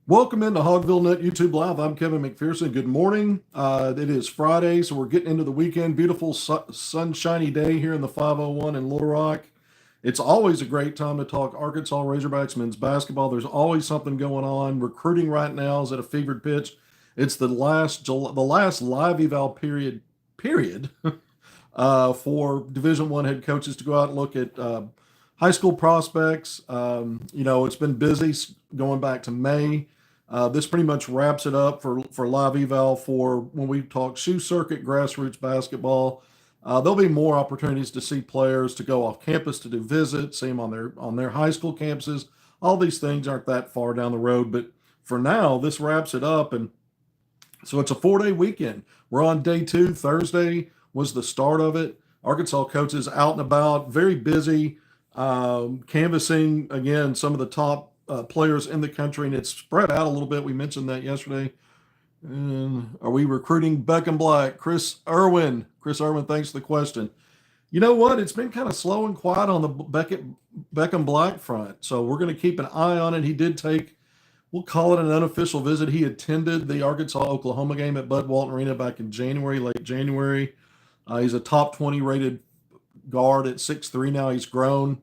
Welcome into HogvilleNET YouTube Live. I'm Kevin McPherson. Good morning. It is Friday, so we're getting into the weekend. Beautiful sunshiny day here in the 501 in Little Rock. It's always a great time to talk Arkansas Razorbacks men's basketball. There's always something going on. Recruiting right now is at a fevered pitch. It's the last live eval period for Division I head coaches to go out and look at high school prospects. It's been busy going back to May. This pretty much wraps it up for live eval for when we talk shoe circuit, grassroots basketball. There'll be more opportunities to see players to go off campus to do visits, see them on their high school campuses. All these things aren't that far down the road, but for now, this wraps it up. And so it's a 4-day weekend. We're on day 2. Thursday was the start of it. Arkansas coaches out and about, very busy, canvassing, again, some of the top players in the country, and it's spread out a little bit. We mentioned that yesterday. And are we recruiting Beckham Black? Chris Irwin, thanks for the question. You know what? It's been kind of slow and quiet on the Beckham Black front, so we're going to keep an eye on it. He did take, we'll call it an unofficial visit. He attended the Arkansas-Oklahoma game at Bud Walton Arena back in January, late January. He's a top 20 rated guard at 6'3" now. He's grown.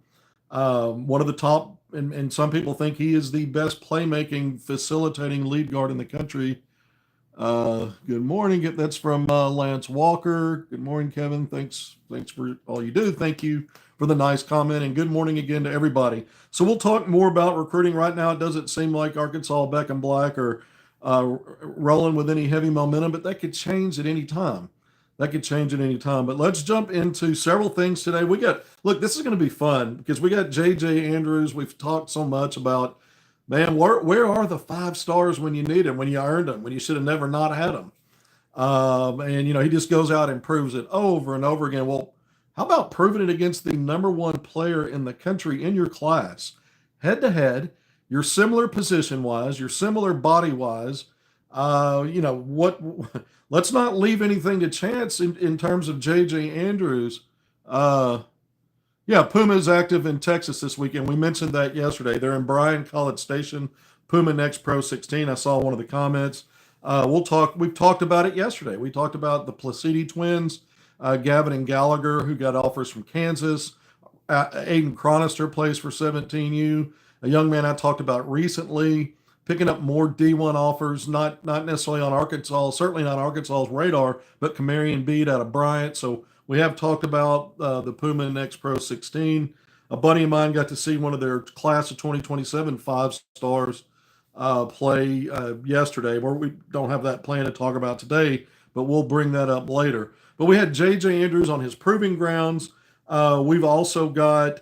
One of the top, and some people think he is the best playmaking, facilitating lead guard in the country. Good morning. That's from Lance Walker. Good morning, Kevin. Thanks for all you do. Thank you for the nice comment, and good morning again to everybody. So we'll talk more about recruiting. Right now, it doesn't seem like Arkansas, Beckham Black are rolling with any heavy momentum, but that could change at any time. But let's jump into several things today. This is going to be fun because we got J.J. Andrews. We've talked so much about, man, where are the 5 stars when you need them, when you earned them, when you should have never not had them? He just goes out and proves it over and over again. Well, how about proving it against the number 1 player in the country in your class, head to head? You're similar position-wise, you're similar body-wise. Let's not leave anything to chance in terms of J.J. Andrews. Puma is active in Texas this weekend. We mentioned that yesterday. They're in Bryan, College Station. Puma Next Pro 16. I saw one of the comments. We've talked about it yesterday. We talked about the Placidi twins, Gavin and Gallagher, who got offers from Kansas. Aiden Chronister plays for 17U. A young man I talked about recently, picking up more D1 offers, not necessarily on Arkansas, certainly not Arkansas's radar, but Kamarian Bead out of Bryant. So we have talked about the Puma Next Pro 16. A buddy of mine got to see one of their class of 2027 5 stars play yesterday, where we don't have that plan to talk about today, but we'll bring that up later. But we had J.J. Andrews on his proving grounds. We've also got,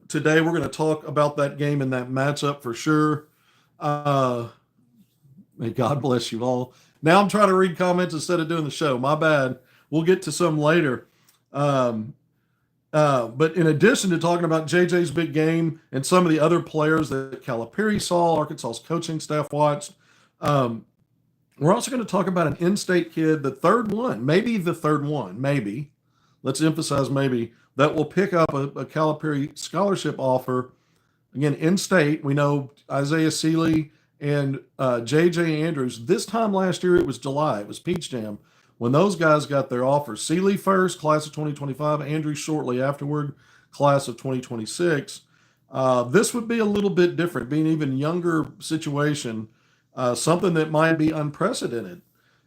today we're going to talk about that game and that matchup for sure. May God bless you all. Now I'm trying to read comments instead of doing the show. My bad. We'll get to some later. But in addition to talking about JJ's big game and some of the other players that Calipari saw, Arkansas's coaching staff watched, we're also going to talk about an in-state kid, the third one, maybe. Let's emphasize maybe, that will pick up a Calipari scholarship offer. Again, in-state, we know Isaiah Seeley and J.J. Andrews. This time last year, it was July. It was Peach Jam when those guys got their offers. Seeley first, class of 2025. Andrews shortly afterward, class of 2026. This would be a little bit different, being an even younger situation, something that might be unprecedented.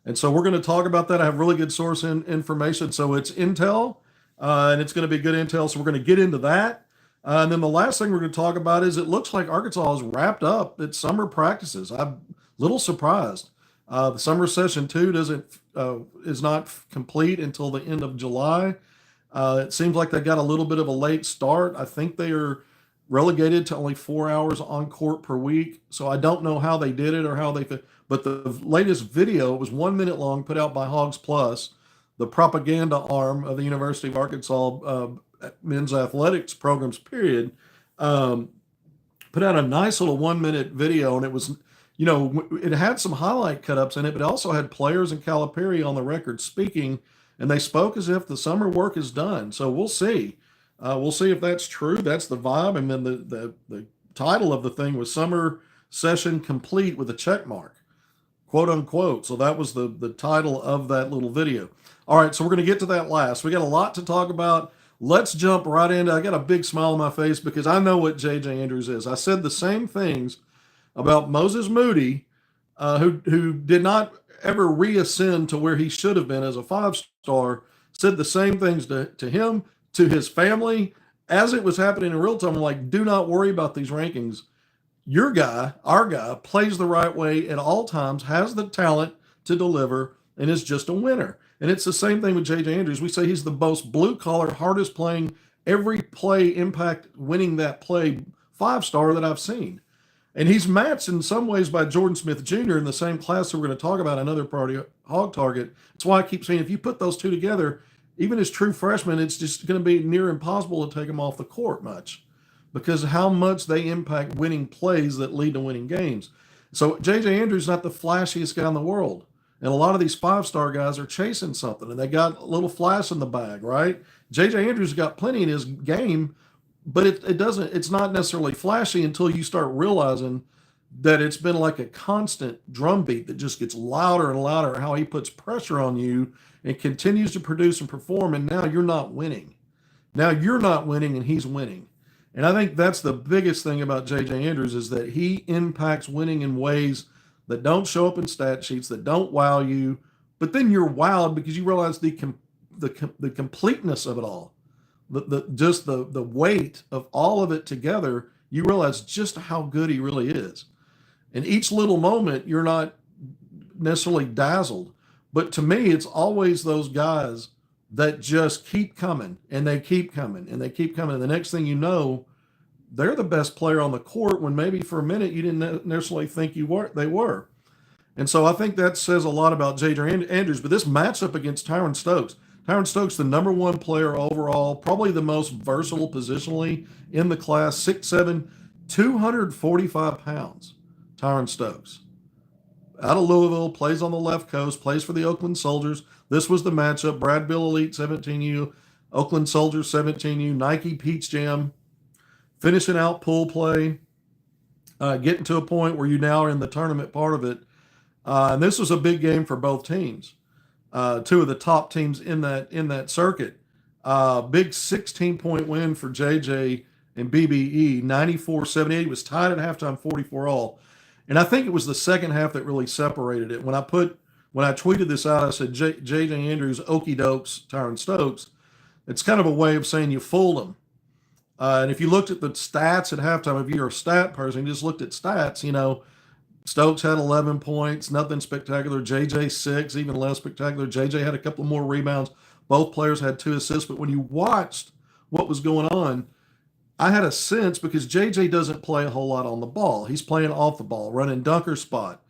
And so we're going to talk about that. I have really good source information. So it's intel, and it's going to be good intel. So we're going to get into that. And then the last thing we're going to talk about is it looks like Arkansas has wrapped up its summer practices. I'm a little surprised. The summer session 2 is not complete until the end of July. It seems like they got a little bit of a late start. I think they are relegated to only 4 hours on court per week. So I don't know how they did it or how but the latest video was 1 minute long, put out by Hogs Plus, the propaganda arm of the University of Arkansas men's athletics programs, period, put out a nice little 1 minute video. And it was, it had some highlight cut-ups in it, but it also had players and Calipari on the record speaking, and they spoke as if the summer work is done. So we'll see. We'll see if that's true. That's the vibe. And then the title of the thing was Summer session complete with a check mark, quote unquote. So that was the title of that little video. All right, so we're going to get to that last. We got a lot to talk about. Let's jump right into. I got a big smile on my face because I know what J.J. Andrews is. I said the same things about Moses Moody, who did not ever reascend to where he should have been as a 5-star. Said the same things to him, to his family, as it was happening in real time. I'm like, do not worry about these rankings. Your guy, our guy, plays the right way at all times, has the talent to deliver, and is just a winner. And it's the same thing with J.J. Andrews. We say he's the most blue-collar, hardest playing, every play impact, winning that play 5-star that I've seen. And he's matched in some ways by Jordan Smith Jr. in the same class that we're going to talk about, another party hog target. That's why I keep saying if you put those two together, even as true freshmen, it's just going to be near impossible to take them off the court much because how much they impact winning plays that lead to winning games. So J.J. Andrews is not the flashiest guy in the world. And a lot of these 5-star guys are chasing something, and they got a little flash in the bag, right? J.J. Andrews got plenty in his game, but it's not necessarily flashy until you start realizing that it's been like a constant drumbeat that just gets louder and louder, how he puts pressure on you and continues to produce and perform, and now you're not winning. Now you're not winning, and he's winning. And I think that's the biggest thing about J.J. Andrews is that he impacts winning in ways that don't show up in stat sheets, that don't wow you, but then you're wowed because you realize the completeness of it all. The weight of all of it together, you realize just how good he really is. And each little moment, you're not necessarily dazzled. But to me, it's always those guys that just keep coming, and they keep coming, and they keep coming. And the next thing you know, they're the best player on the court when maybe for a minute you didn't necessarily think they were. And so I think that says a lot about J.J. Andrews. But this matchup against Tyran Stokes, Tyran Stokes, the number one player overall, probably the most versatile positionally in the class, 6'7", 245 pounds. Tyran Stokes. Out of Louisville, plays on the left coast, plays for the Oakland Soldiers. This was the matchup. Brad Bill Elite 17U, Oakland Soldiers 17U, Nike Peach Jam, finishing out pool play, getting to a point where you now are in the tournament part of it. And this was a big game for both teams. Two of the top teams in that circuit. Big 16-point win for JJ and BBE, 94-78. It was tied at halftime, 44-all. And I think it was the second half that really separated it. When I tweeted this out, I said J.J. Andrews, okey dokes, Tyran Stokes. It's kind of a way of saying you fooled them. And if you looked at the stats at halftime, if you're a stat person, you just looked at stats, Stokes had 11 points, nothing spectacular. JJ 6, even less spectacular. JJ had a couple more rebounds. Both players had 2 assists. But when you watched what was going on, I had a sense because JJ doesn't play a whole lot on the ball. He's playing off the ball, running dunker spot,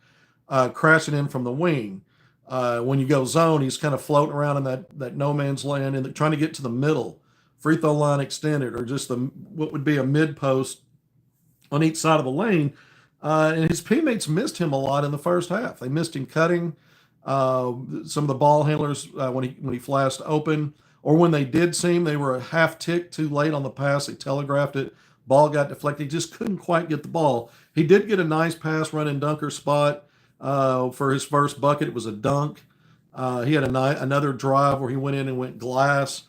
crashing in from the wing. When you go zone, he's kind of floating around in that no man's land and trying to get to the middle, free throw line extended, or just what would be a mid post on each side of the lane. And his teammates missed him a lot in the first half. They missed him cutting. Some of the ball handlers when he flashed open, or when they did see him, they were a half tick too late on the pass. They telegraphed it. Ball got deflected. He just couldn't quite get the ball. He did get a nice pass running dunker spot for his first bucket. It was a dunk. He had another drive where he went in and went glass.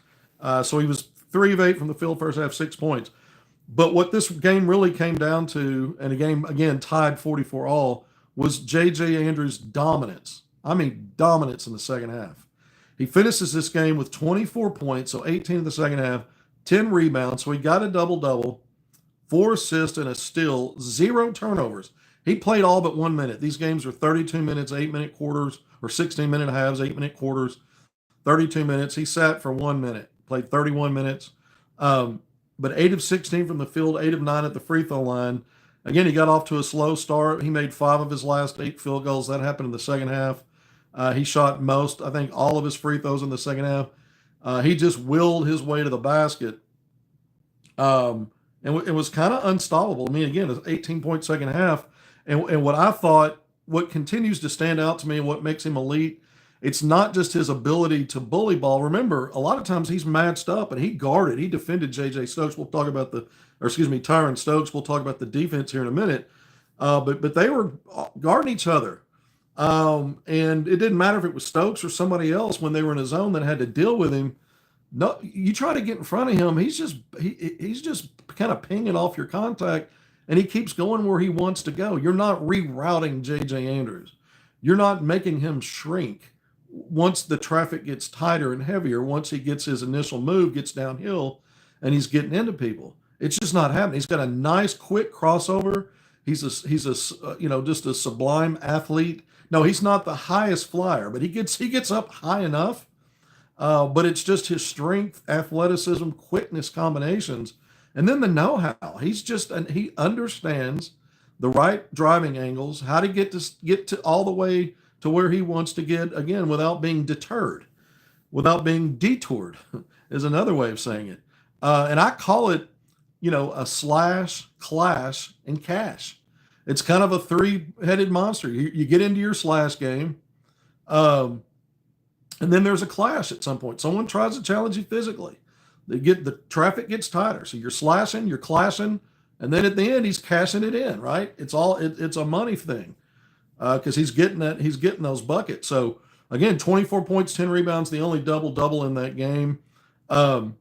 So he was 3 of 8 from the field first half, 6 points. But what this game really came down to, and a game, again, tied 44-all, was J.J. Andrews' dominance. I mean, dominance in the second half. He finishes this game with 24 points, so 18 in the second half, 10 rebounds. So he got a double-double, 4 assists and a steal, 0 turnovers. He played all but 1 minute. These games were 32 minutes, 8-minute quarters, or 16-minute halves, 8-minute quarters, 32 minutes. He sat for 1 minute, played 31 minutes. But 8 of 16 from the field, 8 of 9 at the free throw line. Again, he got off to a slow start. He made 5 of his last 8 field goals. That happened in the second half. He shot I think all of his free throws in the second half. He just willed his way to the basket. And it was kind of unstoppable. I mean, again, it's 18-point second half. And what continues to stand out to me and what makes him elite, it's not just his ability to bully ball. Remember, a lot of times he's matched up and he guarded. He defended J.J. Stokes. Tyran Stokes. We'll talk about the defense here in a minute. But they were guarding each other. And it didn't matter if it was Stokes or somebody else when they were in a zone that had to deal with him. No, you try to get in front of him, he's just kind of pinging off your contact, and he keeps going where he wants to go. You're not rerouting JJ Andrews. You're not making him shrink once the traffic gets tighter and heavier, once he gets his initial move, gets downhill, and he's getting into people. It's just not happening. He's got a nice, quick crossover. He's just a sublime athlete. No, he's not the highest flyer, but he gets up high enough. But it's just his strength, athleticism, quickness combinations, and then the know-how. He understands the right driving angles, how to get to all the way to where he wants to get again without being deterred, without being detoured, is another way of saying it. And I call it, a slash, clash, and cash. It's kind of a three-headed monster. You get into your slash game, and then there's a clash at some point. Someone tries to challenge you physically. The traffic gets tighter, so you're slashing, you're clashing, and then at the end he's cashing it in. Right? It's a money thing because he's getting those buckets. So again, 24 points, 10 rebounds, the only double in that game. And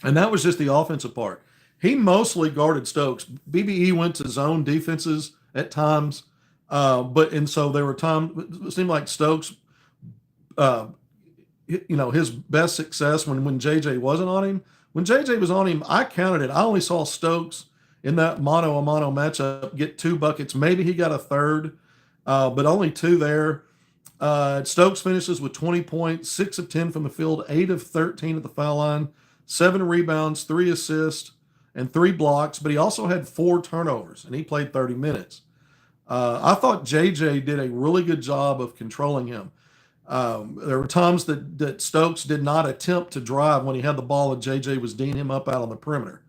that was just the offensive part. He mostly guarded Stokes. BBE went to zone defenses at times, and so there were times it seemed like Stokes, his best success when JJ wasn't on him. When JJ was on him, I counted it. I only saw Stokes in that mano-a-mano matchup get 2 buckets. Maybe he got a third, but only 2 there. Stokes finishes with 20 points, 6 of 10 from the field, 8 of 13 at the foul line, 7 rebounds, 3 assists, and 3 blocks, but he also had 4 turnovers, and he played 30 minutes. I thought JJ did a really good job of controlling him. There were times that Stokes did not attempt to drive when he had the ball and JJ was D'ing him up out on the perimeter.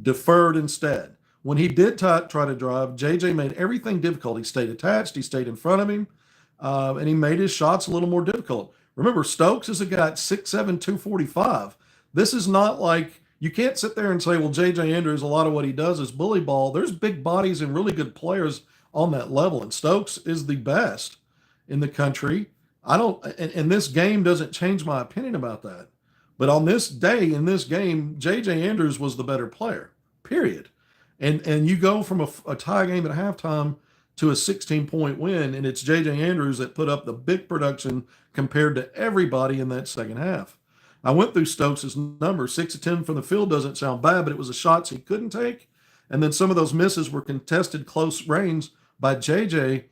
Deferred instead. When he did try to drive, JJ made everything difficult. He stayed attached, he stayed in front of him, and he made his shots a little more difficult. Remember, Stokes is a guy at 6'7", 245. This is not like, you can't sit there and say, well, JJ Andrews, a lot of what he does is bully ball. There's big bodies and really good players on that level, and Stokes is the best in the country. And this game doesn't change my opinion about that. But on this day, in this game, JJ Andrews was the better player, period. And you go from a tie game at halftime to a 16-point win, and it's JJ Andrews that put up the big production compared to everybody in that second half. I went through Stokes' numbers. 6 of 10 from the field doesn't sound bad, but it was the shots he couldn't take. And then some of those misses were contested close range by JJ.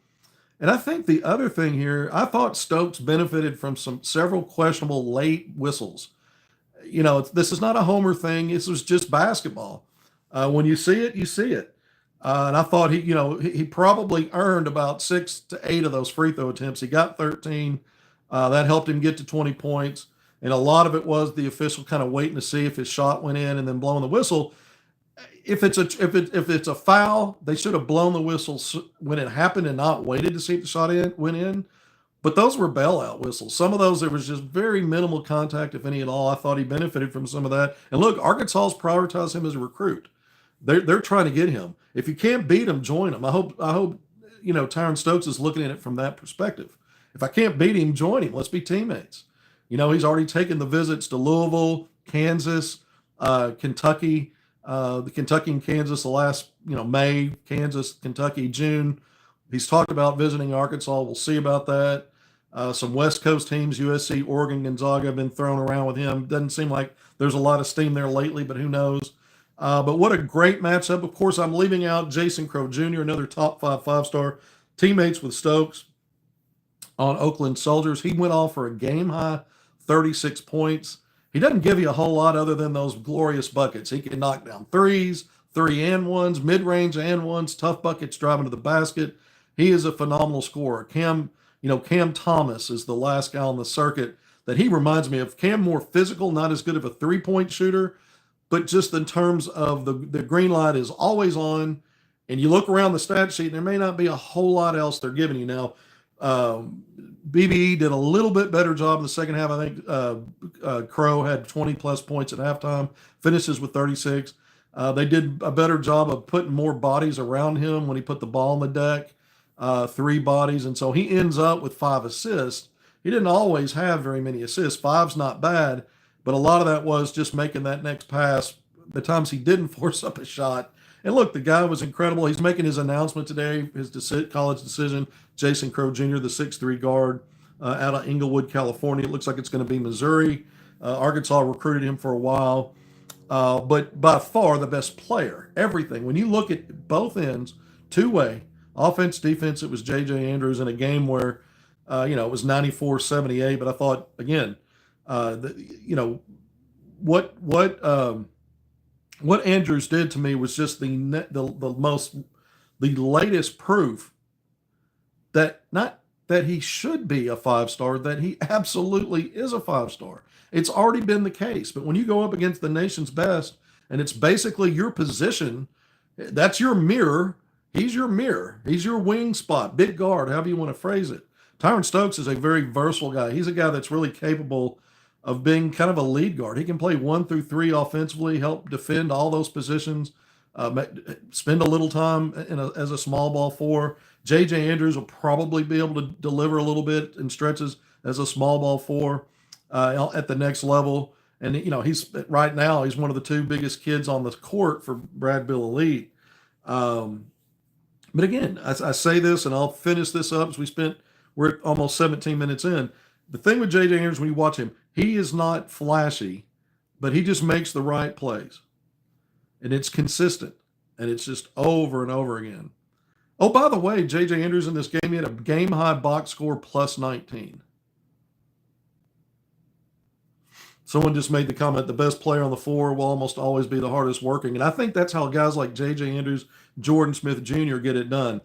And I think the other thing here, I thought Stokes benefited from several questionable late whistles. This is not a homer thing. This was just basketball. When you see it, you see it. And I thought he probably earned about 6 to 8 of those free throw attempts. He got 13. That helped him get to 20 points. And a lot of it was the official kind of waiting to see if his shot went in and then blowing the whistle. If it's a foul, they should have blown the whistle when it happened and not waited to see if the shot went in. But those were bailout whistles. Some of those, there was just very minimal contact, if any at all. I thought he benefited from some of that. And look, Arkansas's prioritized him as a recruit. They're trying to get him. If you can't beat him, join him. I hope Tyran Stokes is looking at it from that perspective. If I can't beat him, join him. Let's be teammates. He's already taken the visits to Louisville, Kansas, Kentucky, the Kentucky and Kansas the last, May, Kansas, Kentucky, June. He's talked about visiting Arkansas. We'll see about that. Some West Coast teams, USC, Oregon, Gonzaga have been thrown around with him. Doesn't seem like there's a lot of steam there lately, but who knows? But what a great matchup. Of course, I'm leaving out Jason Crow Jr., another top 5-star, teammates with Stokes on Oakland Soldiers. He went off for a game-high 36 points. He doesn't give you a whole lot other than those glorious buckets. He can knock down threes, 3-and-1s, mid-range and ones, tough buckets driving to the basket. He is a phenomenal scorer. Cam Thomas is the last guy on the circuit that he reminds me of. Cam, more physical, not as good of a three-point shooter, but just in terms of the green light is always on. And you look around the stat sheet, and there may not be a whole lot else they're giving you now. BBE did a little bit better job in the second half. I think Crow had 20-plus points at halftime, finishes with 36. They did a better job of putting more bodies around him when he put the ball on the deck, 3 bodies. And so he ends up with 5 assists. He didn't always have very many assists. 5's not bad, but a lot of that was just making that next pass. The times he didn't force up a shot. And look, the guy was incredible. He's making his announcement today, his college decision. Jason Crow Jr., the 6'3 guard out of Inglewood, California. It looks like it's going to be Missouri. Arkansas recruited him for a while. But by far the best player. Everything. When you look at both ends, two-way, offense, defense, it was J.J. Andrews in a game where, it was 94-78. But I thought, again, what Andrews did to me was just the latest proof that not that he should be a 5-star, that he absolutely is a 5-star. It's already been the case. But when you go up against the nation's best, and it's basically your position, that's your mirror. He's your mirror. He's your wing spot, big guard, however you want to phrase it. Tyran Stokes is a very versatile guy. He's a guy that's really capable of being kind of a lead guard. He can play 1 through 3 offensively, help defend all those positions, spend a little time as a small ball 4. J.J. Andrews will probably be able to deliver a little bit in stretches as a small ball 4 at the next level. And, he's right now, he's one of the 2 biggest kids on the court for Brad Bill Elite. But again, I say this, and I'll finish this up as we're almost 17 minutes in. The thing with J.J. Andrews, when you watch him, he is not flashy, but he just makes the right plays. And it's consistent. And it's just over and over again. Oh, by the way, J.J. Andrews in this game, he had a game-high box score plus 19. Someone just made the comment, the best player on the floor will almost always be the hardest working. And I think that's how guys like J.J. Andrews, Jordan Smith Jr. get it done.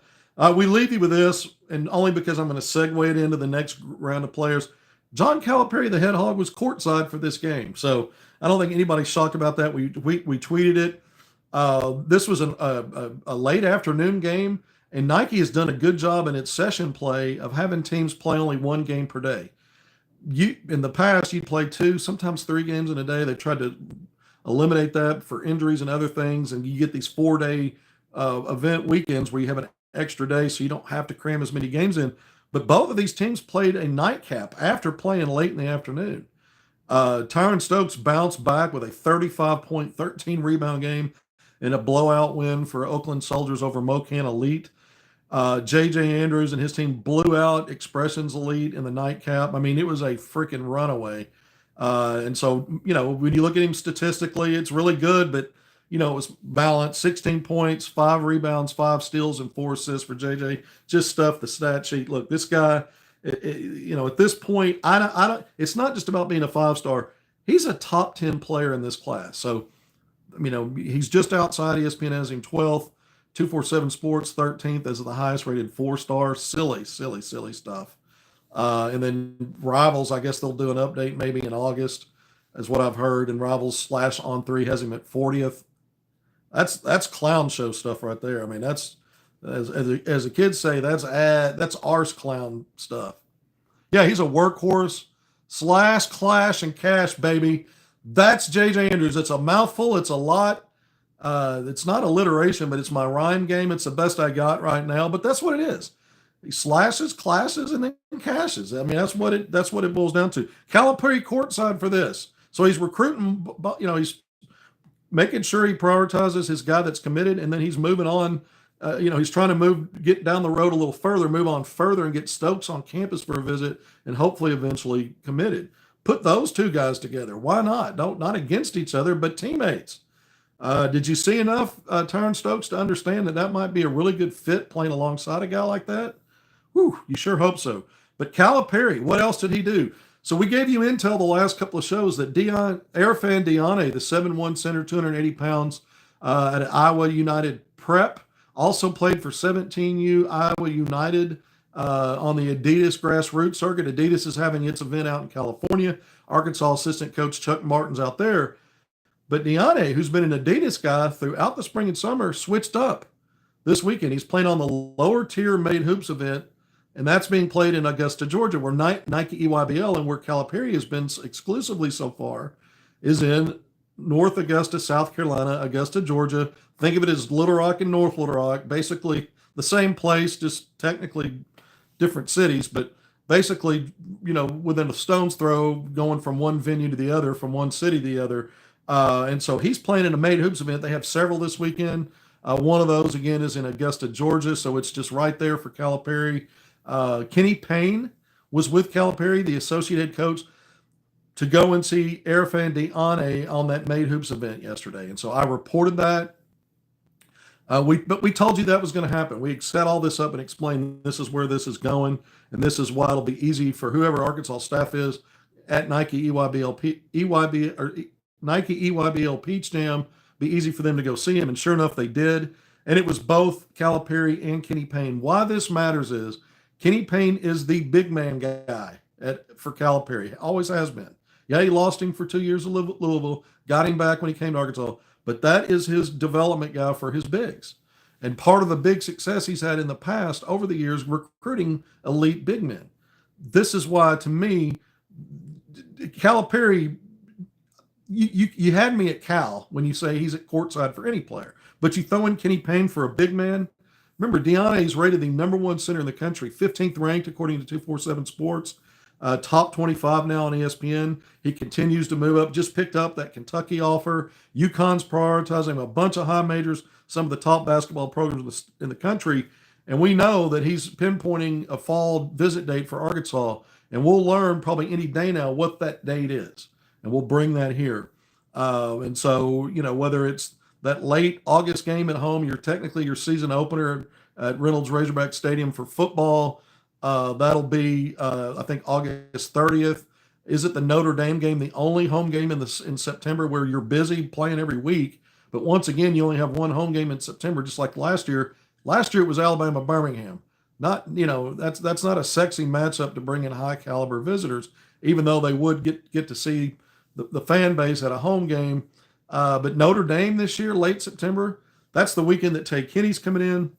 We leave you with this, and only because I'm going to segue it into the next round of players. John Calipari, the head hog, was courtside for this game. So I don't think anybody's shocked about that. We tweeted it. This was a late afternoon game, and Nike has done a good job in its session play of having teams play only 1 game per day. In the past, you'd play 2, sometimes 3 games in a day. They tried to eliminate that for injuries and other things, and you get these 4-day event weekends where you have an extra day, so you don't have to cram as many games in. But both of these teams played a nightcap after playing late in the afternoon. Tyran Stokes bounced back with a 35-point, 13-rebound game in a blowout win for Oakland Soldiers over Mocan Elite. J.J. Andrews and his team blew out Expressions Elite in the nightcap. I mean, it was a freaking runaway. And so, when you look at him statistically, it's really good, but, it was balanced. 16 points, 5 rebounds, 5 steals, and 4 assists for J.J. Just stuff the stat sheet. Look, this guy, at this point, I don't. It's not just about being a 5-star. He's a top 10 player in this class. So, he's just outside. ESPN has him 12th. 247 Sports 13th as the highest rated 4-star. Silly stuff. And then Rivals, I guess they'll do an update maybe in August, is what I've heard. And Rivals /On3 has him at 40th. That's clown show stuff right there. I mean, that's as the kids say, that's arse clown stuff. Yeah, he's a workhorse / clash and cash, baby. That's J.J. Andrews. It's a mouthful. It's a lot. It's not alliteration, but it's my rhyme game. It's the best I got right now, but that's what it is. He slashes, clashes, and then cashes. I mean, that's what it boils down to. Calipari courtside for this. So he's recruiting, he's making sure he prioritizes his guy that's committed, and then he's moving on. He's trying to get down the road a little further, move on further, and get Stokes on campus for a visit, and hopefully eventually committed. Put those 2 guys together. Why not? Not against each other, but teammates. Did you see enough Tyran Stokes to understand that might be a really good fit playing alongside a guy like that? Whew, you sure hope so. But Calipari, what else did he do? So we gave you intel the last couple of shows that Airfan Diane, the 7'1" center, 280 pounds at Iowa United Prep, also played for 17U Iowa United on the Adidas grassroots circuit. Adidas is having its event out in California. Arkansas assistant coach Chuck Martin's out there. But Diane, who's been an Adidas guy throughout the spring and summer, switched up this weekend. He's playing on the lower tier Made Hoops event, and that's being played in Augusta, Georgia, where Nike EYBL and where Calipari has been exclusively so far is in North Augusta, South Carolina, Augusta, Georgia. Think of it as Little Rock and North Little Rock, basically the same place, just technically different cities, but basically, within a stone's throw, going from one venue to the other, from one city to the other. And so he's playing in a Made Hoops event. They have several this weekend. One of those, again, is in Augusta, Georgia, so it's just right there for Calipari. Kenny Payne was with Calipari, the associate head coach, to go and see Erfan Diane on that Made Hoops event yesterday. And so I reported that. But we told you that was going to happen. We set all this up and explained this is where this is going, and this is why it'll be easy for whoever Arkansas staff is at Nike EYBL Peach Jam. Be easy for them to go see him, and sure enough, they did. And it was both Calipari and Kenny Payne. Why this matters is Kenny Payne is the big man guy for Calipari. Always has been. Yeah, he lost him for 2 years at Louisville, got him back when he came to Arkansas. But that is his development guy for his bigs. And part of the big success he's had in the past over the years, recruiting elite big men. This is why, to me, Calipari, you had me at Cal when you say he's at courtside for any player. But you throw in Kenny Payne for a big man. Remember, Diane is rated the #1 center in the country, 15th ranked according to 247 Sports. Top 25 now on ESPN. He continues to move up. Just picked up that Kentucky offer. UConn's prioritizing a bunch of high majors, some of the top basketball programs in the country. And we know that he's pinpointing a fall visit date for Arkansas. And we'll learn probably any day now what that date is. And we'll bring that here. And so, whether it's that late August game at home, technically your season opener at Reynolds Razorback Stadium for football. That'll be, I think, August 30th. Is it the Notre Dame game, the only home game in September where you're busy playing every week? But once again, you only have one home game in September, just like last year. Last year it was Alabama-Birmingham. That's not a sexy matchup to bring in high caliber visitors, even though they would get to see the fan base at a home game. But Notre Dame this year, late September, that's the weekend that Tay Kenny's coming in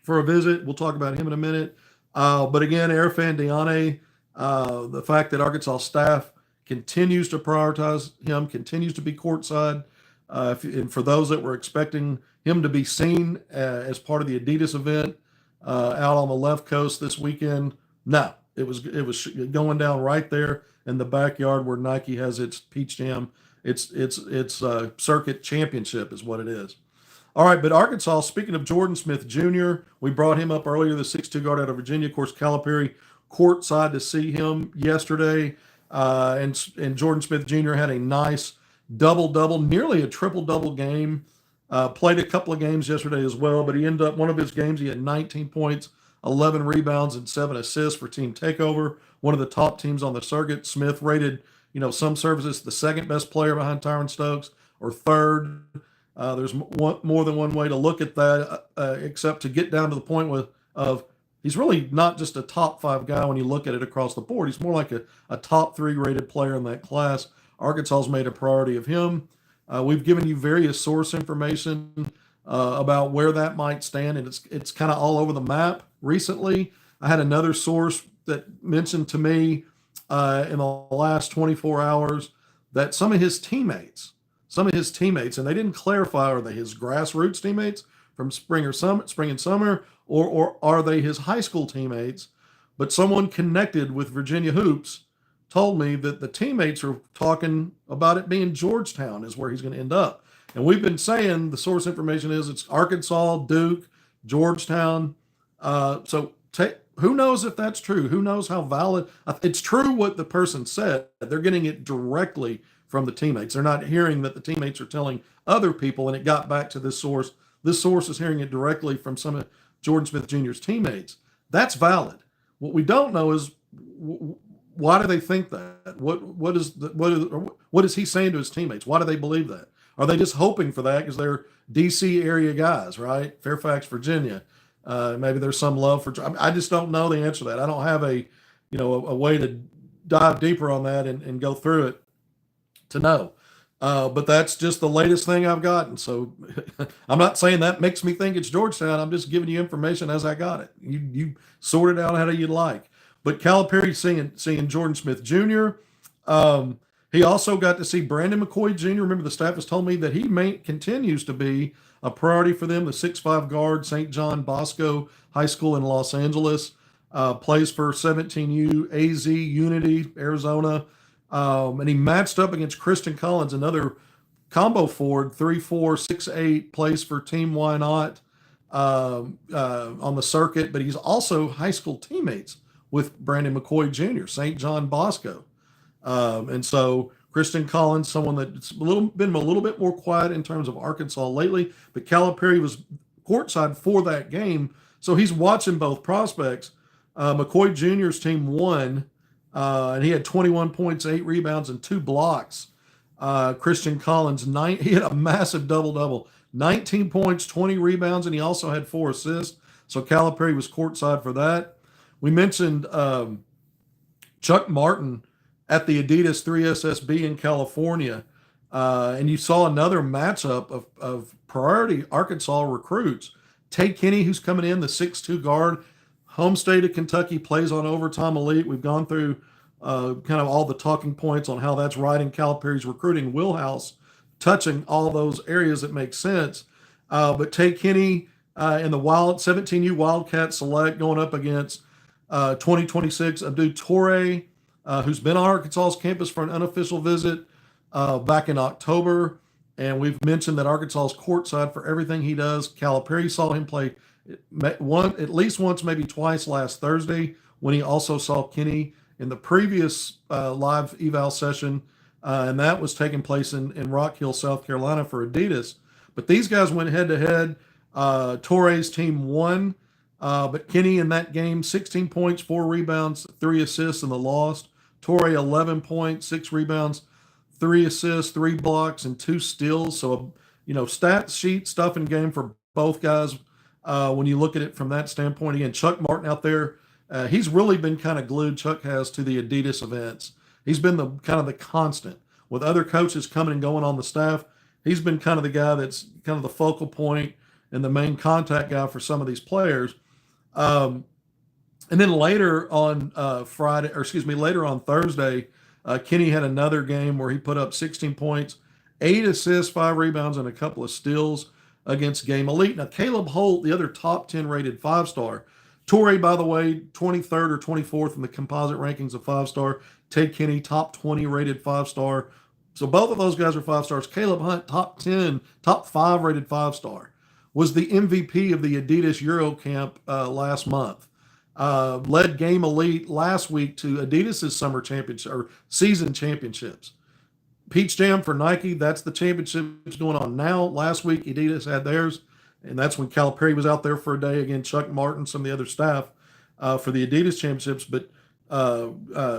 for a visit. We'll talk about him in a minute. But again, Erfan Diane, the fact that Arkansas staff continues to prioritize him, continues to be courtside. And for those that were expecting him to be seen as part of the Adidas event out on the left coast this weekend, no, it was going down right there in the backyard where Nike has its Peach Jam. It's circuit championship is what it is. All right, but Arkansas, speaking of Jordan Smith Jr., we brought him up earlier, the 6'2" guard out of Virginia. Of course, Calipari courtside to see him yesterday. And Jordan Smith Jr. had a nice double-double, nearly a triple-double game. Played a couple of games yesterday as well, but he ended up, one of his games, he had 19 points, 11 rebounds, and 7 assists for Team Takeover, one of the top teams on the circuit. Smith rated, some services the second best player behind Tyran Stokes or third. There's more than one way to look at that, except to get down to the point of he's really not just a top 5 guy when you look at it across the board. He's more like a top 3 rated player in that class. Arkansas's made a priority of him. We've given you various source information about where that might stand, and it's kind of all over the map recently. I had another source that mentioned to me in the last 24 hours that some of his teammates, and they didn't clarify, are they his grassroots teammates from spring and summer, or are they his high school teammates? But someone connected with Virginia Hoops told me that the teammates are talking about it being Georgetown is where he's going to end up. And we've been saying the source information is it's Arkansas, Duke, Georgetown. Who knows if that's true? Who knows how valid? It's true what the person said. They're getting it directly from the teammates. They're not hearing that the teammates are telling other people, and it got back to this source. This source is hearing it directly from some of Jordan Smith Jr.'s teammates. That's valid. What we don't know is why do they think that? What is he saying to his teammates? Why do they believe that? Are they just hoping for that because they're DC area guys, right? Fairfax, Virginia. Maybe there's some love for. I just don't know the answer to that. I don't have a way to dive deeper on that and go through it to know. But that's just the latest thing I've gotten. So I'm not saying that makes me think it's Georgetown. I'm just giving you information as I got it. You sort it out how you'd like. But Calipari seeing Jordan Smith Jr. He also got to see Brandon McCoy Jr. Remember, the staff has told me that continues to be a priority for them. The 6'5" guard, St. John Bosco High School in Los Angeles, plays for 17U, AZ, Unity, Arizona. And he matched up against Christian Collins, another combo forward, 3'4", 6'8", plays for Team Why Not on the circuit. But he's also high school teammates with Brandon McCoy Jr., St. John Bosco. And so Christian Collins, someone that's been a little bit more quiet in terms of Arkansas lately, but Calipari was courtside for that game, so he's watching both prospects. McCoy Jr.'s team won, and he had 21 points, 8 rebounds, and 2 blocks. Christian Collins, he had a massive double-double, 19 points, 20 rebounds, and he also had 4 assists. So Calipari was courtside for that. We mentioned Chuck Martin at the Adidas 3SSB in California. And you saw another matchup of priority Arkansas recruits. Tay Kenny, who's coming in, the 6'2" guard, home state of Kentucky, plays on Overtime Elite. We've gone through kind of all the talking points on how that's right in Calipari's recruiting wheelhouse, touching all those areas that make sense. But Tay Kenny in the 17U Wildcat Select going up against 2026 Abdou Toure, who's been on Arkansas's campus for an unofficial visit back in October. And we've mentioned that Arkansas is courtside for everything he does. Calipari saw him play at least once, maybe twice last Thursday, when he also saw Kenny in the previous live eval session. And that was taking place in Rock Hill, South Carolina for Adidas. But these guys went head-to-head. Toure's team won. But Kenny in that game, 16 points, 4 rebounds, 3 assists in the loss. Toure, 11 points, 6 rebounds, 3 assists, 3 blocks, and 2 steals. So, stat sheet stuff in game for both guys when you look at it from that standpoint. Again, Chuck Martin out there, he's really been kind of glued, Chuck has, to the Adidas events. He's been the kind of the constant. With other coaches coming and going on the staff, he's been kind of the guy that's kind of the focal point and the main contact guy for some of these players. And then later on later on Thursday, Kenny had another game where he put up 16 points, 8 assists, 5 rebounds, and a couple of steals against Game Elite. Now, Caleb Holt, the other top 10 rated 5-star. Toure, by the way, 23rd or 24th in the composite rankings of 5-star. Ted Kenny, top 20 rated 5-star. So both of those guys are 5-stars. Caleb Hunt, top 10, top 5 rated 5-star. Was the MVP of the Adidas Euro Camp last month. Led Game Elite last week to Adidas's summer championship or season championships. Peach Jam for Nike, that's the championships going on now. Last week, Adidas had theirs, and that's when Calipari was out there for a day. Again, Chuck Martin, some of the other staff for the Adidas championships. But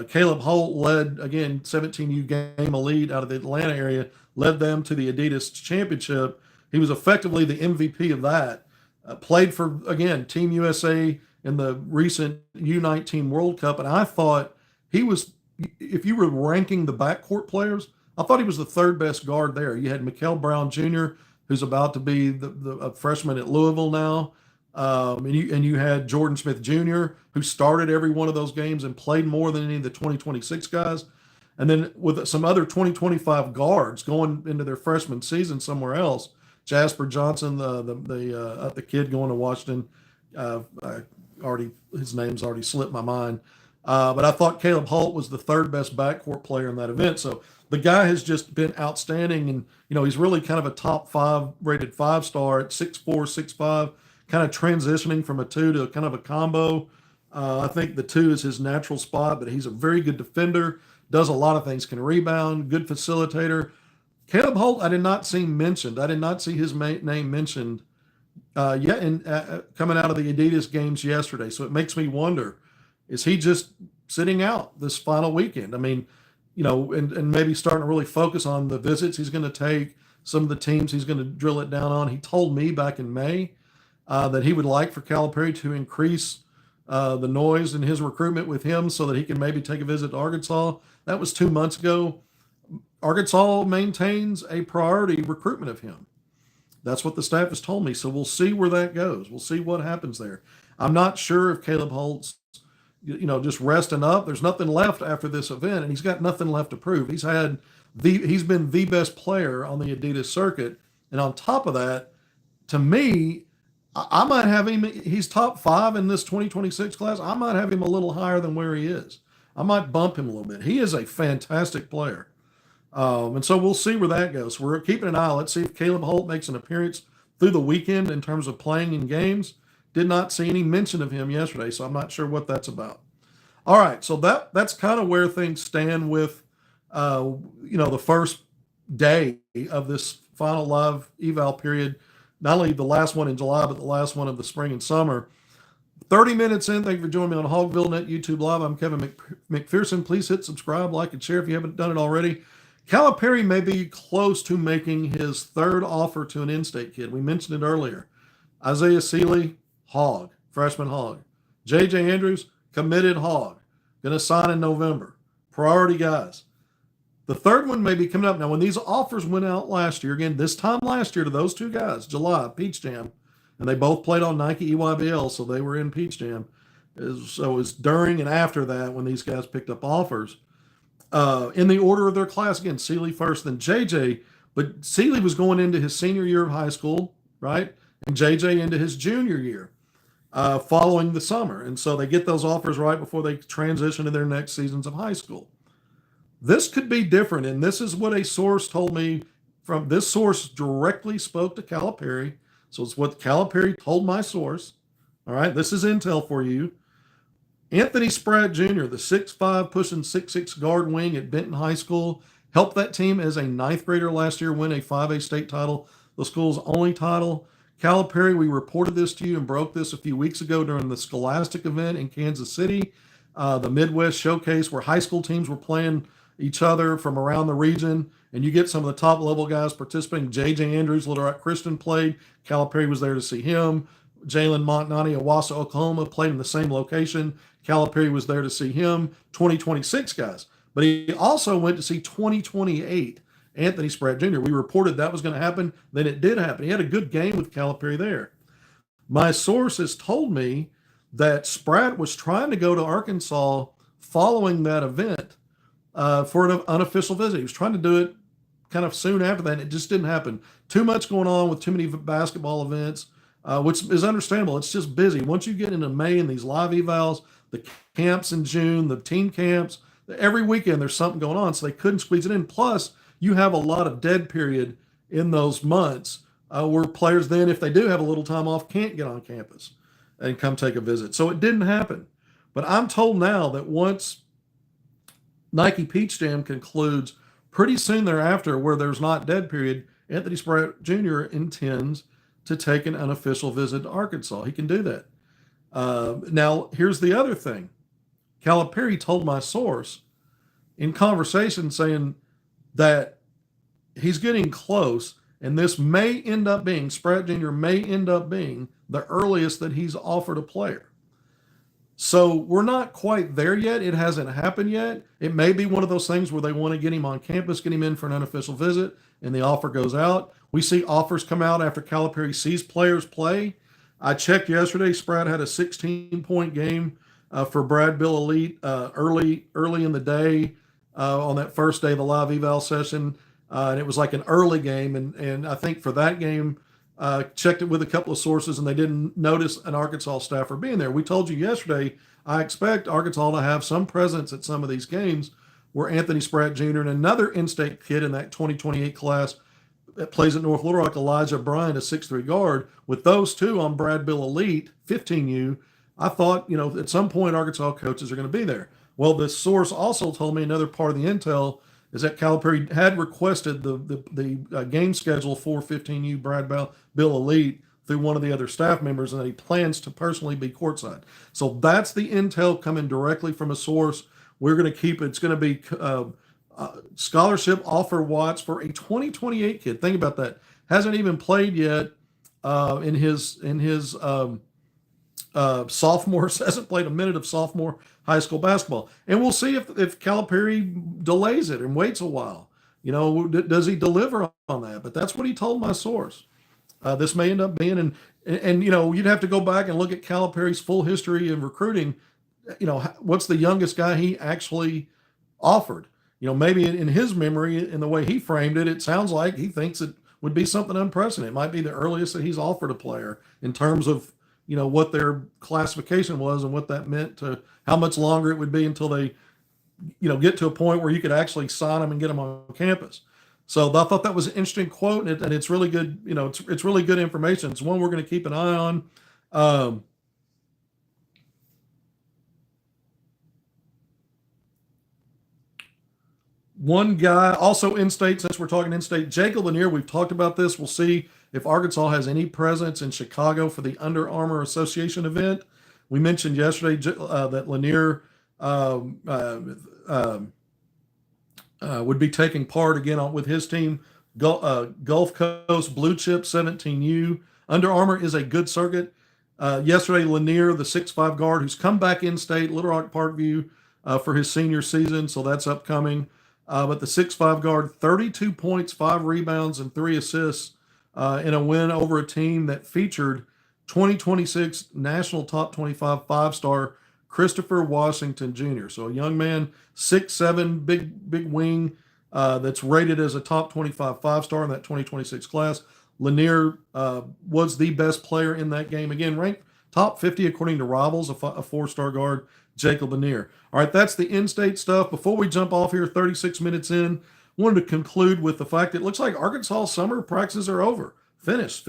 Caleb Holt led, again, 17U Game Elite out of the Atlanta area, led them to the Adidas championship. He was effectively the MVP of that. Played for, again, Team USA in the recent U19 World Cup. And I thought he was, if you were ranking the backcourt players, I thought he was the 3rd best guard there. You had Mikael Brown Jr., who's about to be a freshman at Louisville now. And you had Jordan Smith Jr., who started every one of those games and played more than any of the 2026 guys. And then with some other 2025 guards going into their freshman season somewhere else. Jasper Johnson, the kid going to Washington, his name's already slipped my mind. But I thought Caleb Holt was the 3rd best backcourt player in that event. So the guy has just been outstanding, and he's really kind of a top 5 rated 5-star at 6'4", 6'5", kind of transitioning from a 2 to kind of a combo. I think the 2 is his natural spot, but he's a very good defender, does a lot of things, can rebound, good facilitator. Caleb Holt, I did not see mentioned. I did not see his name mentioned yet coming out of the Adidas games yesterday. So it makes me wonder, is he just sitting out this final weekend? I mean, and maybe starting to really focus on the visits he's going to take, some of the teams he's going to drill it down on. He told me back in May that he would like for Calipari to increase the noise in his recruitment with him so that he can maybe take a visit to Arkansas. That was 2 months ago. Arkansas maintains a priority recruitment of him. That's what the staff has told me. So we'll see where that goes. We'll see what happens there. I'm not sure if Caleb Holt's, just resting up. There's nothing left after this event, and he's got nothing left to prove. He's been the best player on the Adidas circuit, and on top of that, to me, I might have him. He's top 5 in this 2026 class. I might have him a little higher than where he is. I might bump him a little bit. He is a fantastic player. And so we'll see where that goes. We're keeping an eye. Let's see if Caleb Holt makes an appearance through the weekend in terms of playing in games. Did not see any mention of him yesterday, so I'm not sure what that's about. All right, so that's kind of where things stand with, the first day of this final live eval period. Not only the last one in July, but the last one of the spring and summer. 30 minutes in. Thank you for joining me on HogvilleNET YouTube Live. I'm Kevin McPherson. Please hit subscribe, like, and share if you haven't done it already. Calipari may be close to making his third offer to an in-state kid. We mentioned it earlier. Isaiah Seeley, Hog, freshman Hog. J.J. Andrews, committed Hog. Going to sign in November. Priority guys. The third one may be coming up. Now, when these offers went out last year, again, this time last year to those two guys, July, Peach Jam, and they both played on Nike EYBL, so they were in Peach Jam. So it was during and after that when these guys picked up offers. In the order of their class, again, Seeley first, then JJ. But Seeley was going into his senior year of high school, right? And JJ into his junior year following the summer. And so they get those offers right before they transition to their next seasons of high school. This could be different, and this is what a source told me. From this source directly spoke to Calipari. So it's what Calipari told my source. All right, this is intel for you. Anthony Spratt Jr., the 6'5", pushing 6'6" guard wing at Benton High School, helped that team as a 9th grader last year win a 5A state title, the school's only title. Calipari, we reported this to you and broke this a few weeks ago during the Scholastic event in Kansas City, the Midwest Showcase, where high school teams were playing each other from around the region, and you get some of the top level guys participating. J.J. Andrews, Little Rock Christian played. Calipari was there to see him. Jalen Montnani of Wausau, Oklahoma, played in the same location. Calipari was there to see him. 2026 guys. But he also went to see 2028 Anthony Spratt Jr. We reported that was going to happen. Then it did happen. He had a good game with Calipari there. My source has told me that Spratt was trying to go to Arkansas following that event for an unofficial visit. He was trying to do it kind of soon after that, and it just didn't happen. Too much going on with too many basketball events, which is understandable. It's just busy. Once you get into May and these live evals, the camps in June, the team camps, every weekend there's something going on, so they couldn't squeeze it in. Plus, you have a lot of dead period in those months where players then, if they do have a little time off, can't get on campus and come take a visit. So it didn't happen. But I'm told now that once Nike Peach Jam concludes, pretty soon thereafter, where there's not dead period, Anthony Spratt Jr. intends to take an unofficial visit to Arkansas. He can do that. Now, here's the other thing. Calipari told my source in conversation saying that he's getting close, and this may end up being, Spratt Jr. may end up being the earliest that he's offered a player. So we're not quite there yet. It hasn't happened yet. It may be one of those things where they want to get him on campus, get him in for an unofficial visit, and the offer goes out. We see offers come out after Calipari sees players play. I checked yesterday. Spratt had a 16-point game for Brad Bill Elite early in the day on that first day of the live eval session. And it was like an early game. And I think for that game, checked it with a couple of sources, and they didn't notice an Arkansas staffer being there. We told you yesterday, I expect Arkansas to have some presence at some of these games where Anthony Spratt Jr. and another in-state kid in that 2028 class that plays at North Little Rock, Elijah Bryant, a 6'3" guard, with those two on Brad Bill Elite, 15U, I thought, at some point Arkansas coaches are going to be there. Well, this source also told me another part of the intel is that Calipari had requested the game schedule for 15U Brad Bill Elite through one of the other staff members, and that he plans to personally be courtside. So that's the intel coming directly from a source. We're going to keep it. It's going to be scholarship offer watch for a 2028 kid. Think about that. Hasn't even played yet in his sophomore. Hasn't played a minute of sophomore high school basketball. And we'll see if Calipari delays it and waits a while. Does he deliver on that? But that's what he told my source. This may end up being, and you'd have to go back and look at Calipari's full history of recruiting. what's the youngest guy he actually offered? Maybe in his memory, in the way he framed it, it sounds like he thinks it would be something unprecedented. It might be the earliest that he's offered a player in terms of, what their classification was and what that meant to how much longer it would be until they, get to a point where you could actually sign them and get them on campus. So I thought that was an interesting quote, and it's really good. It's really good information. It's one we're going to keep an eye on. One guy also in state, since we're talking in state, Jacob Lanier, we've talked about this. We'll see if Arkansas has any presence in Chicago for the Under Armour Association event. We mentioned yesterday that Lanier would be taking part again with his team, Gulf Coast Blue Chip 17U. Under Armour is a good circuit. Yesterday, Lanier, the 6'5" guard, who's come back in state, Little Rock Parkview, for his senior season, so that's upcoming. But the 6'5" guard, 32 points, 5 rebounds, and 3 assists in a win over a team that featured 2026 National Top 25 5-star Christopher Washington Jr. So a young man, 6'7", big wing, that's rated as a top 25 5-star in that 2026 class. Lanier was the best player in that game. Again, ranked top 50 according to Rivals, a 4-star guard, Jacob Lanier. All right, that's the in-state stuff. Before we jump off here, 36 minutes in, wanted to conclude with the fact that it looks like Arkansas summer practices are over. Finished,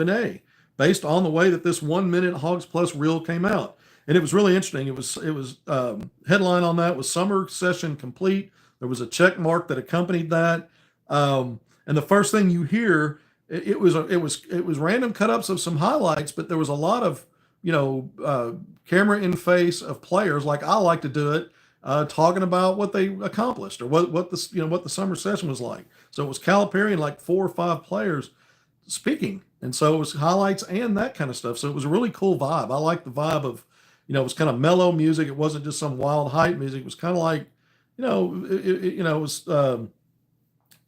based on the way that this 1-minute Hogs Plus reel came out. And it was really interesting. It was headline on that was summer session complete. There was a check mark that accompanied that. And the first thing you hear, it was random cut-ups of some highlights, but there was a lot of camera in face of players, like I like to do it, talking about what they accomplished or what the summer session was like. So it was Calipari and like 4 or 5 players speaking, and so it was highlights and that kind of stuff. So it was a really cool vibe. I like the vibe of, it was kind of mellow music. It wasn't just some wild hype music. It was kind of like, it was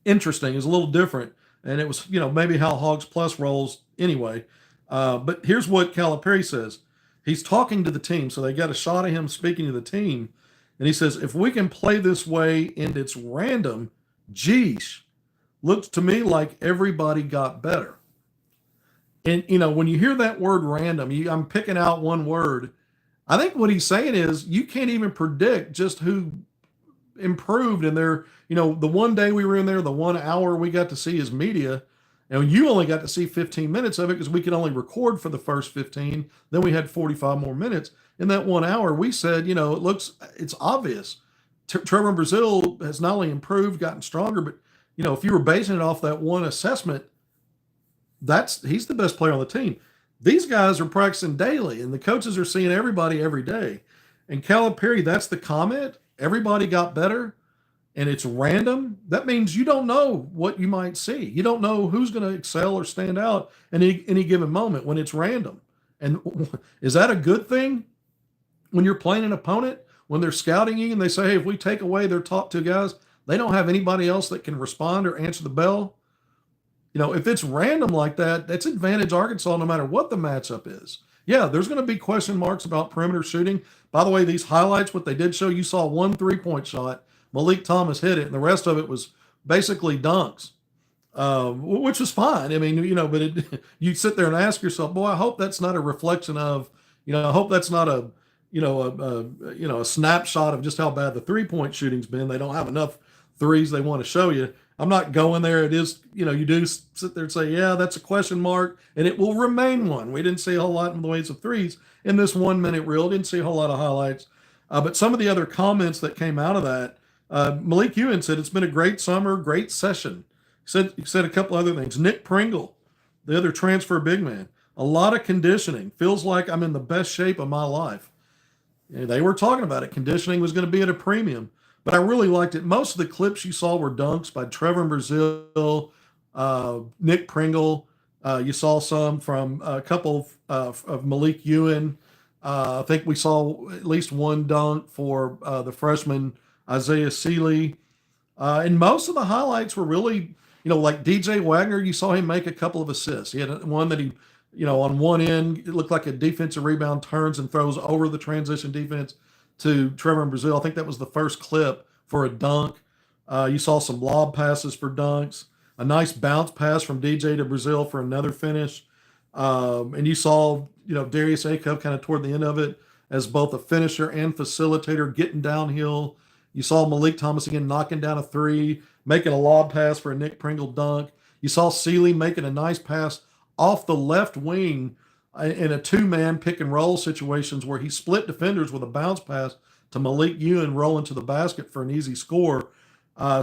interesting. It was a little different, and it was maybe how Hogs Plus rolls anyway. But here's what Calipari says. He's talking to the team, so they got a shot of him speaking to the team. And he says, if we can play this way and it's random, geez, looks to me like everybody got better. And, when you hear that word random, I'm picking out one word. I think what he's saying is you can't even predict just who improved in there. The one day we were in there, the 1 hour we got to see his media, and you only got to see 15 minutes of it because we could only record for the first 15. Then we had 45 more minutes. In that 1 hour, we said, it's obvious. Trevor Brazil has not only improved, gotten stronger, but, if you were basing it off that one assessment, he's the best player on the team. These guys are practicing daily, and the coaches are seeing everybody every day. And Calipari, that's the comment. Everybody got better, and it's random. That means you don't know what you might see. You don't know who's going to excel or stand out in any given moment when it's random. And is that a good thing when you're playing an opponent, when they're scouting you and they say, hey, if we take away their top 2 guys, they don't have anybody else that can respond or answer the bell? If it's random like that, that's advantage Arkansas no matter what the matchup is. Yeah, there's going to be question marks about perimeter shooting. By the way, these highlights, what they did show, you saw 1 3-point shot. Malik Thomas hit it, and the rest of it was basically dunks, which was fine. I mean, but you sit there and ask yourself, boy, I hope that's not a reflection of, I hope that's not a snapshot of just how bad the 3-point shooting's been. They don't have enough threes they want to show you. I'm not going there. It is, you do sit there and say, yeah, that's a question mark, and it will remain one. We didn't see a whole lot in the ways of threes in this 1-minute reel. Didn't see a whole lot of highlights. But some of the other comments that came out of that, Malik Ewan said, it's been a great summer, great session. He said a couple other things. Nick Pringle, the other transfer big man, a lot of conditioning. Feels like I'm in the best shape of my life. They were talking about it. Conditioning was going to be at a premium. But I really liked it. Most of the clips you saw were dunks by Trevor Brazil, Nick Pringle. You saw some from a couple of Malik Ewan. I think we saw at least one dunk for the freshman Isaiah Seeley. And most of the highlights were really, like DJ Wagner, you saw him make a couple of assists. He had one that he, on one end, it looked like a defensive rebound, turns and throws over the transition defense. to Trevor in Brazil. I think that was the first clip for a dunk. You saw some lob passes for dunks, a nice bounce pass from DJ to Brazil for another finish. And you saw, Darius Acuff kind of toward the end of it as both a finisher and facilitator getting downhill. You saw Malik Thomas again knocking down a three, making a lob pass for a Nick Pringle dunk. You saw Seeley making a nice pass off the left wing in a two-man pick and roll situations where he split defenders with a bounce pass to Malik Ewan rolling to the basket for an easy score.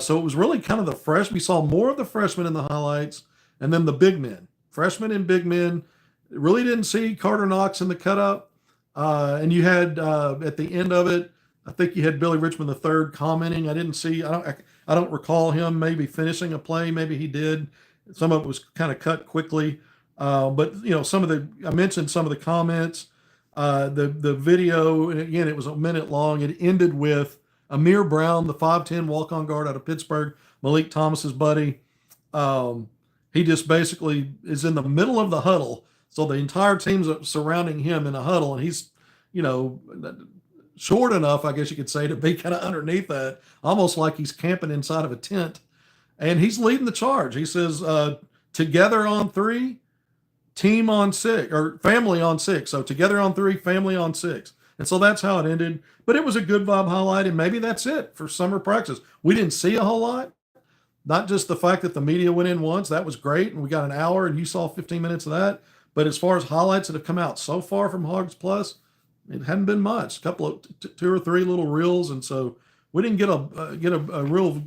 So it was really kind of the freshmen. We saw more of the freshmen in the highlights and then the big men. Freshmen and big men. Really didn't see Carter Knox in the cut-up. And you had, at the end of it, I think you had Billy Richmond III commenting. I don't recall him maybe finishing a play. Maybe he did. Some of it was kind of cut quickly. But I mentioned some of the comments, the video, and again, it was a minute long. It ended with Amir Brown, the 5'10" walk-on guard out of Pittsburgh, Malik Thomas's buddy. He just basically is in the middle of the huddle. So the entire team's surrounding him in a huddle, and he's, short enough, I guess you could say, to be kind of underneath that, almost like he's camping inside of a tent. And he's leading the charge. He says, together on three, team on six, or family on six. So together on three, family on six. And so that's how it ended. But it was a good vibe highlight, and maybe that's it for summer practice. We didn't see a whole lot. Not just the fact that the media went in once. That was great, and we got an hour, and you saw 15 minutes of that. But as far as highlights that have come out so far from Hogs Plus, it hadn't been much. A couple of two or three little reels, and so we didn't get a real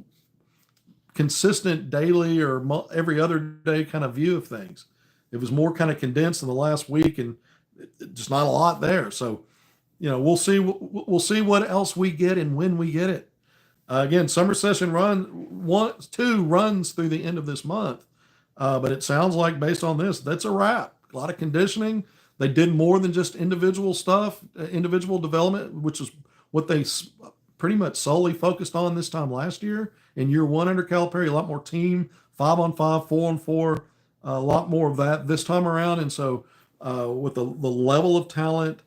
consistent daily or every other day kind of view of things. It was more kind of condensed in the last week, and just not a lot there. So, we'll see what else we get and when we get it. Again, summer session two runs through the end of this month, but it sounds like based on this, that's a wrap. A lot of conditioning. They did more than just individual stuff, individual development, which is what they pretty much solely focused on this time last year. In year one under Calipari, a lot more team, 5-on-5, 4-on-4, a lot more of that this time around. And so with the level of talent,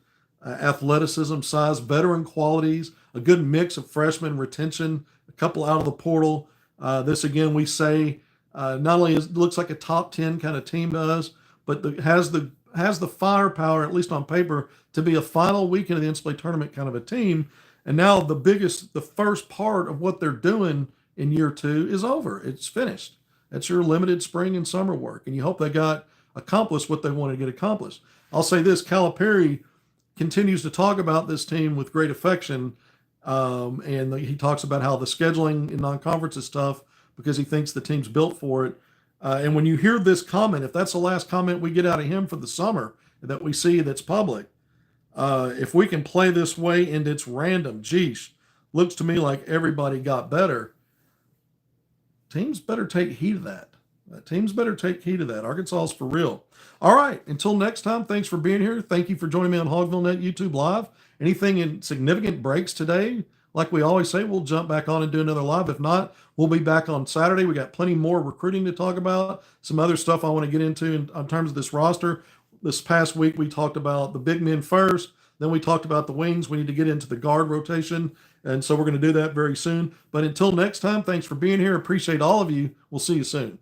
athleticism, size, veteran qualities, a good mix of freshman retention, a couple out of the portal. This, again, we say not only looks like a top 10 kind of team does, but has the firepower, at least on paper, to be a final weekend of the NCAA tournament kind of a team. And now the first part of what they're doing in year two is over. It's finished. That's your limited spring and summer work. And you hope they got accomplished what they wanted to get accomplished. I'll say this, Calipari continues to talk about this team with great affection. And he talks about how the scheduling in non-conference is tough because he thinks the team's built for it. And when you hear this comment, if that's the last comment we get out of him for the summer that we see that's public, if we can play this way and it's random, geesh, looks to me like everybody got better. Teams better take heed of that. Teams better take heed of that. Arkansas is for real. All right. Until next time, thanks for being here. Thank you for joining me on HogvilleNET YouTube Live. Anything in significant breaks today, like we always say, we'll jump back on and do another live. If not, we'll be back on Saturday. We got plenty more recruiting to talk about. Some other stuff I want to get into in terms of this roster. This past week, we talked about the big men first. Then we talked about the wings. We need to get into the guard rotation. And so we're going to do that very soon. But until next time, thanks for being here. Appreciate all of you. We'll see you soon.